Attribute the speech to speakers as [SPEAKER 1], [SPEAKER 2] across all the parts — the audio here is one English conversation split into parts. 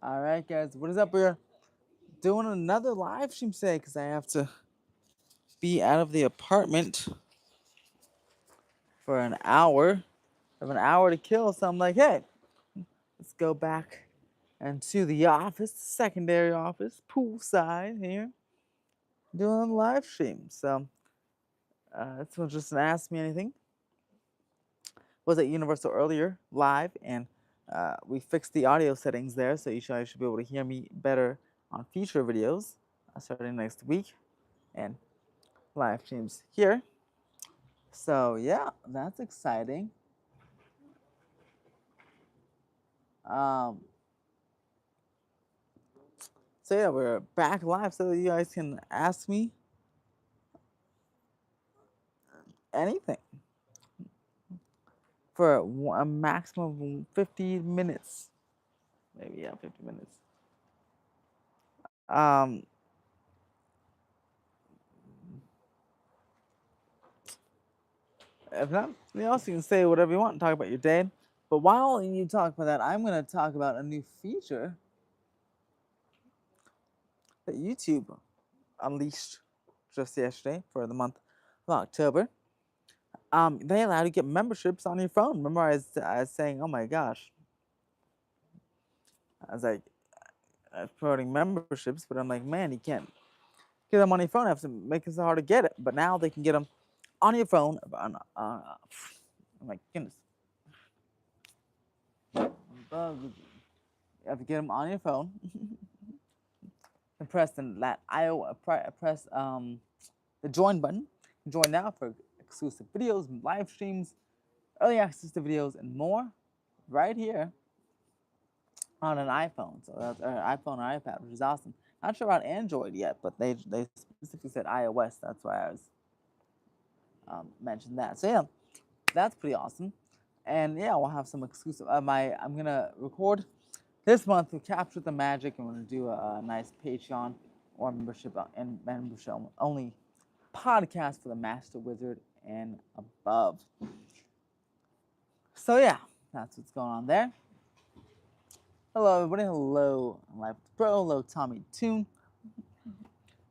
[SPEAKER 1] All right, guys, what is up? We're doing another live stream today because I have to be out of the apartment for an hour. I have an hour to kill, so I'm like, hey, let's go back into the office, secondary office, poolside here, doing a live stream. So this one just asked me anything. Was at Universal earlier, live, and we fixed the audio settings there, so you should be able to hear me better on future videos starting next week. And live streams here. So yeah, that's exciting. Um, so yeah, we're back live, so you guys can ask me anything for a maximum of 50 minutes. Maybe yeah, 50 minutes. Um, if not, you else you can say whatever you want and talk about your day. But while you talk about that, I'm gonna talk about a new feature that YouTube unleashed just yesterday for the month of October. They allow you to get memberships on your phone. Remember, I was saying, oh my gosh, I was like promoting memberships, but I'm like, man, you can't get them on your phone. I have to make it so hard to get it. But now they can get them on your phone. Oh my goodness, you have to get them on your phone and press press the join button. Join now for exclusive videos, live streams, early access to videos, and more. Right here on an iPhone, so that's or iPhone or iPad, which is awesome. Not sure about Android yet, but they specifically said iOS. That's why I was mentioned that. So yeah, that's pretty awesome. And yeah, we'll have some exclusive. I'm gonna record this month to capture the magic. I'm gonna do a nice Patreon or membership and membership only podcast for the Master Wizard and above. So yeah, that's what's going on there. Hello, everybody. Hello, Life with Pro. Hello, Tommy Toon.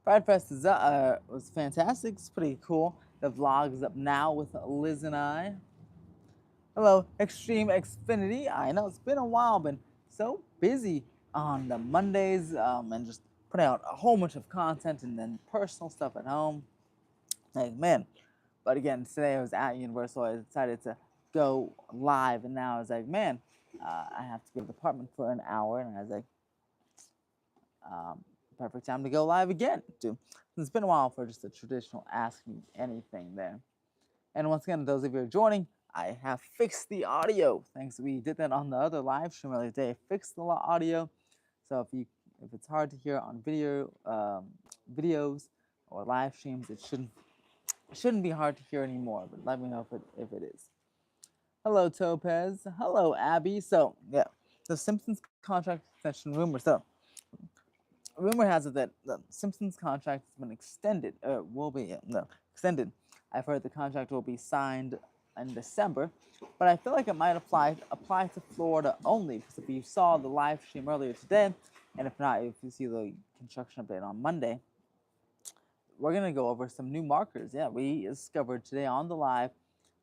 [SPEAKER 1] Pride Fest was fantastic. It's pretty cool. The vlog is up now with Liz and I. Hello, Extreme Xfinity. I know it's been a while, been so busy on the Mondays and just putting out a whole bunch of content and then personal stuff at home. Like, man. But again, today I was at Universal. I decided to go live, and now I was like, man, I have to go to the apartment for an hour, and I was like, perfect time to go live again. Too. It's been a while for just a traditional Ask Me Anything there. And once again, those of you who are joining, I have fixed the audio. Thanks, we did that on the other live stream earlier today. Fixed the audio, so if it's hard to hear on videos or live streams, it shouldn't be hard to hear anymore. But let me know if it is. Hello, Topaz. Hello, Abby. So yeah, the Simpsons contract extension rumor. So rumor has it that the Simpsons contract has been extended, will be no extended. I've heard the contract will be signed in December, but I feel like it might apply to Florida only, because if you saw the live stream earlier today, and if not, if you see the construction update on Monday, we're gonna go over some new markers. Yeah, we discovered today on the live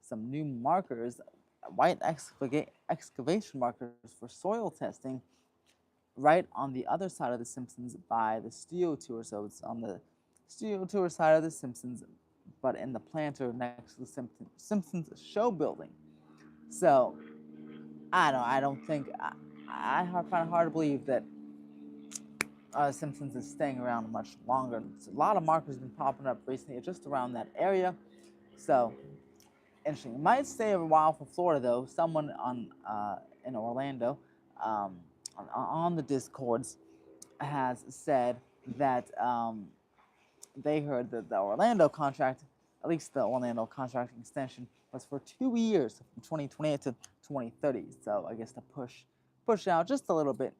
[SPEAKER 1] some new markers, white excavation markers for soil testing right on the other side of The Simpsons by the studio tour. So it's on the studio tour side of The Simpsons, but in the planter next to the Simpsons show building. So I don't think I find it hard to believe that Simpsons is staying around much longer. A lot of markers have been popping up recently just around that area. So interesting. It might stay a while for Florida though. Someone in Orlando on the Discords has said that they heard that the Orlando contract, at least the Orlando contract extension, was for 2 years, from 2028 to 2030. So I guess to push out just a little bit.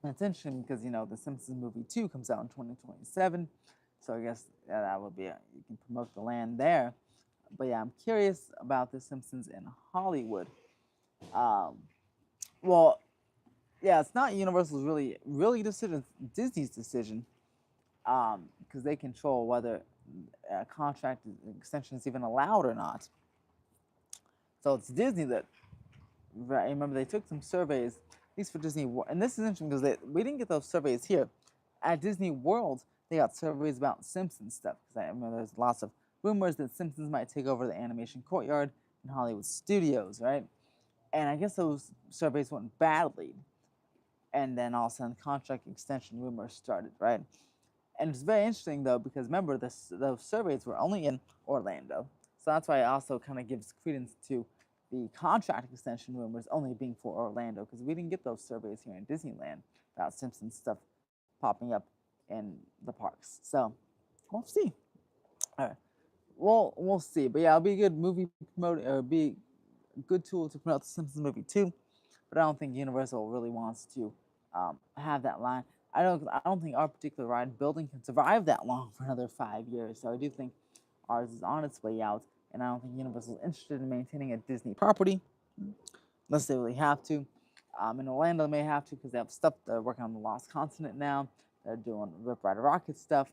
[SPEAKER 1] And it's interesting because the Simpsons movie 2 comes out in 2027. So I guess that would be you can promote the land there. But yeah, I'm curious about the Simpsons in Hollywood. Um, well, yeah, it's not Universal's really decision, it's Disney's decision, because they control whether contract extension is even allowed or not. So it's Disney that, right, remember they took some surveys, at least for Disney, and this is interesting because we didn't get those surveys here. At Disney World, they got surveys about Simpsons stuff, because I remember there's lots of rumors that Simpsons might take over the animation courtyard in Hollywood studios, right? And I guess those surveys went badly, and then all of a sudden contract extension rumors started, right? And it's very interesting though, because remember those surveys were only in Orlando, so that's why it also kind of gives credence to the contract extension rumors only being for Orlando, because we didn't get those surveys here in Disneyland about Simpsons stuff popping up in the parks. So we'll see. All right, we'll see. But yeah, it'll be a good movie promote, or be a good tool to promote the Simpsons movie too. But I don't think Universal really wants to have that line. I don't think our particular ride building can survive that long for another 5 years. So I do think ours is on its way out, and I don't think Universal is interested in maintaining a Disney property unless they really have to. In Orlando, they may have to because they have stuff. They're working on the Lost Continent now. They're doing Rip Ride Rocket stuff.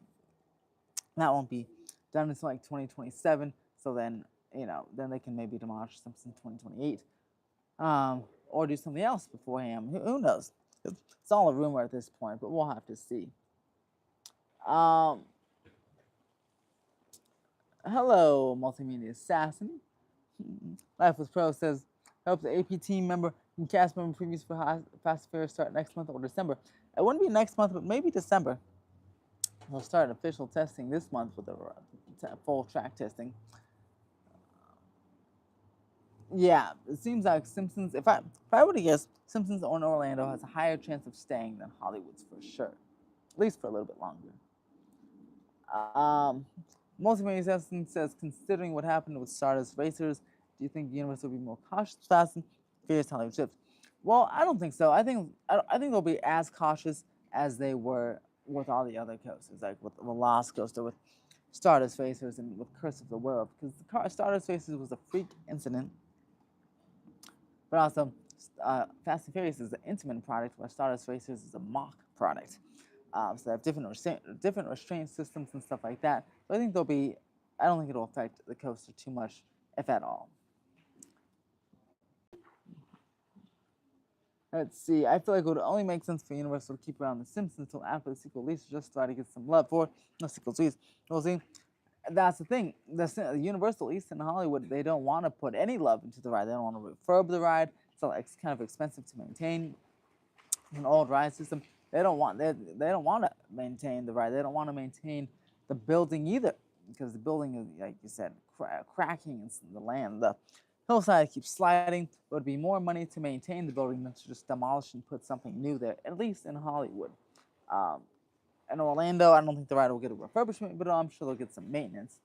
[SPEAKER 1] That won't be done until like 2027. So then, then they can maybe demolish something in 2028, or do something else beforehand. Who knows? It's all a rumor at this point, but we'll have to see. Um, Hello, multimedia assassin. Life with Pro says, hope the AP team member and cast member previews for Fast and Furious start next month or December. It wouldn't be next month, but maybe December. They'll start official testing this month with the full track testing. Yeah, it seems like Simpsons. If I were to guess, Simpsons or Orlando has a higher chance of staying than Hollywood's for sure, at least for a little bit longer. Um, Multimedia Assassin says, considering what happened with Stardust Racers, do you think the universe will be more cautious with Fast and Furious Hollywood ships? Well, I don't think so. I think they'll be as cautious as they were with all the other coasters, like with the Lost Coaster, with Stardust Racers, and with Curse of the World, because the Stardust Racers was a freak incident, but also Fast and Furious is an intimate product, where Stardust Racers is a mock product. So they have different restraint systems and stuff like that. So I think they'll be. I don't think it'll affect the coaster too much, if at all. Let's see. I feel like it would only make sense for Universal to keep around The Simpsons until after the sequel release, just try to get some love for the sequel release. We'll see. That's the thing. The Universal, at least in Hollywood, they don't want to put any love into the ride. They don't want to refurb the ride. So it's kind of expensive to maintain an old ride system. They don't want to maintain the ride. They don't want to maintain the building either, because the building is, like you said, cracking in the land. The hillside keeps sliding. It would be more money to maintain the building than to just demolish and put something new there, at least in Hollywood. In Orlando, I don't think the ride will get a refurbishment, but I'm sure they'll get some maintenance.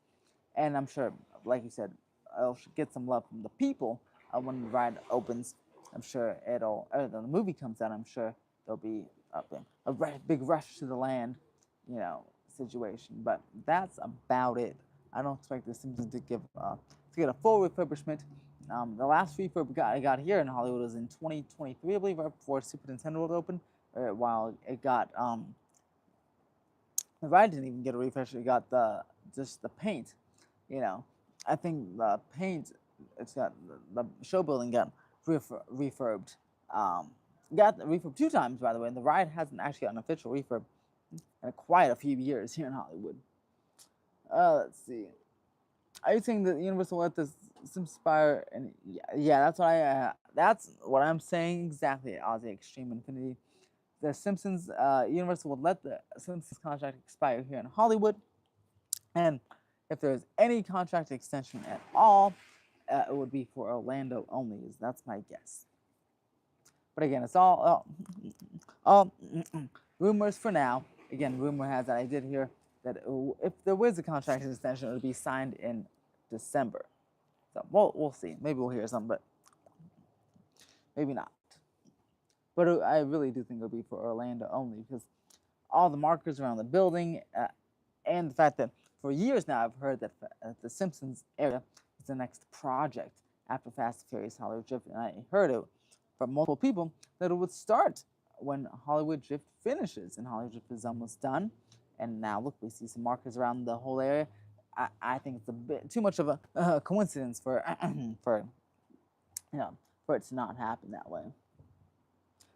[SPEAKER 1] And I'm sure, like you said, it'll get some love from the people when the ride opens. I'm sure when the movie comes out, I'm sure there'll be a big rush to the land, situation. But that's about it. I don't expect The Simpsons to get a full refurbishment. The last refurb I got here in Hollywood was in 2023, I believe, right before Super Nintendo World opened. While it got the ride didn't even get a refresh. It got just the paint. I think the paint. It's got the show building got refurbed. Got refurbed 2 times, by the way, and the ride hasn't actually got an official refurb in quite a few years here in Hollywood. Let's see. Are you saying that Universal let this inspire? And yeah, that's what I'm saying exactly. Ozzy Extreme Infinity. The Simpsons, Universal would let the Simpsons contract expire here in Hollywood, and if there's any contract extension at all, it would be for Orlando only. That's my guess. But again, it's all rumors for now. Again, rumor has it. I did hear that if there was a contract extension, it would be signed in December. So we'll see. Maybe we'll hear something, but maybe not. But I really do think it'll be for Orlando only, because all the markers around the building, and the fact that for years now I've heard that the Simpsons area is the next project after Fast and Furious Hollywood Trip, and I heard it from multiple people that it would start when Hollywood Drift finishes, and Hollywood Drift is almost done. And now look, we see some markers around the whole area. I think it's a bit too much of a coincidence for for you know for it to not happen that way.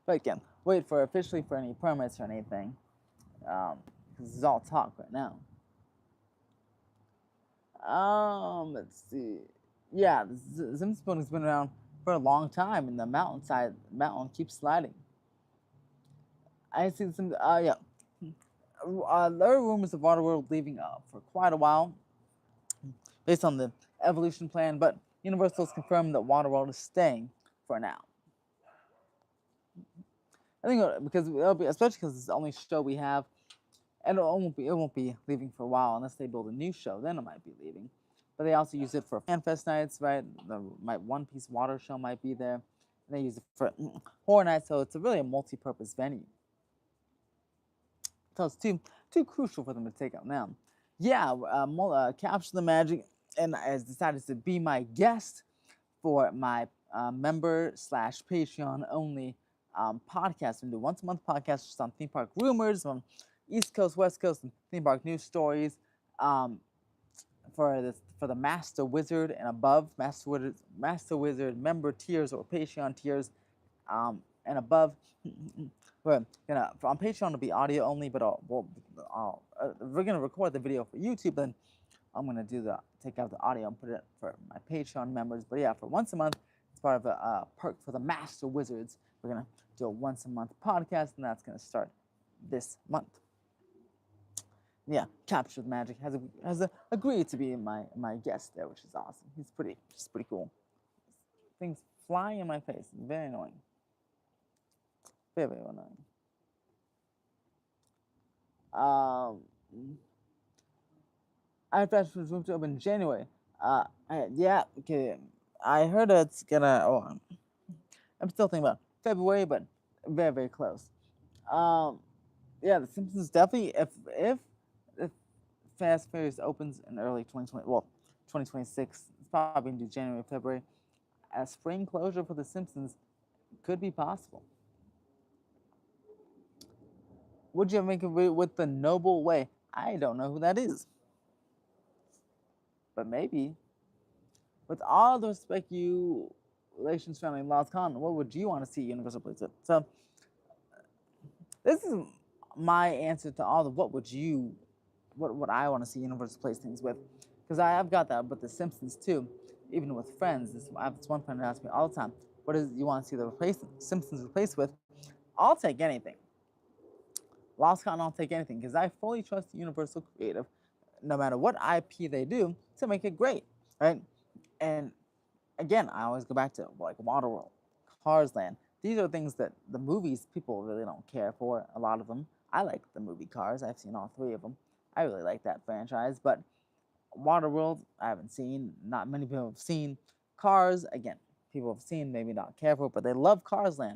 [SPEAKER 1] But again, wait for officially for any permits or anything, because this is all talk right now. Let's see. Yeah, the Simpsons building's been around for a long time, and the mountainside mountain keeps sliding. I see some. Yeah. There are rumors of Waterworld leaving for quite a while, based on the evolution plan, but Universal has confirmed that Waterworld is staying for now. I think because it'll be, especially because it's the only show we have, and it won't be leaving for a while unless they build a new show. Then it might be leaving. But they also use it for fan fest nights, right? The One Piece Water show might be there, and they use it for horror nights. So it's really a multi-purpose venue. So it's too crucial for them to take out now. Yeah, Capture the Magic, and has decided to be my guest for my member slash Patreon only podcast. We do once a month podcast just on theme park rumors, on East Coast, West Coast, and theme park news stories. For the Master Wizard and above, Master Wizard member tiers or Patreon tiers, and above. But on Patreon it'll be audio only, but we're gonna record the video for YouTube, and I'm gonna take out the audio and put it for my Patreon members. But yeah, for once a month, it's part of a perk for the Master Wizards. We're gonna do a once a month podcast, and that's gonna start this month. Yeah, Capture the Magic has agreed to be my guest there, which is awesome. He's pretty cool. Things fly in my face. Very annoying. Very annoying. I thought was room to open in January. Yeah, okay. I heard it's gonna. Oh, I'm still thinking about February, but very close. Yeah, The Simpsons definitely. If Fast and Furious opens in early 2020, well, 2026, it's probably gonna do January, February. A spring closure for The Simpsons could be possible. Would you make it with the Noble Way? I don't know who that is, but maybe. With all the speculations surrounding Lost Con, what would you want to see Universal place with? So, this is my answer to all the what I want to see Universal place things with, because I have got that with The Simpsons too, even with Friends. I have this one friend who asks me all the time, "What is you want to see the Simpsons replaced with?" I'll take anything. Lost Con, I'll take anything, because I fully trust Universal Creative, no matter what IP they do, to make it great, right? And again, I always go back to like Waterworld, Cars Land. These are things that the movies people really don't care for. A lot of them. I like the movie Cars. I've seen all three of them. I really like that franchise. But Waterworld, I haven't seen. Not many people have seen. Cars, again, people have seen, maybe not care for it, but they love Cars Land.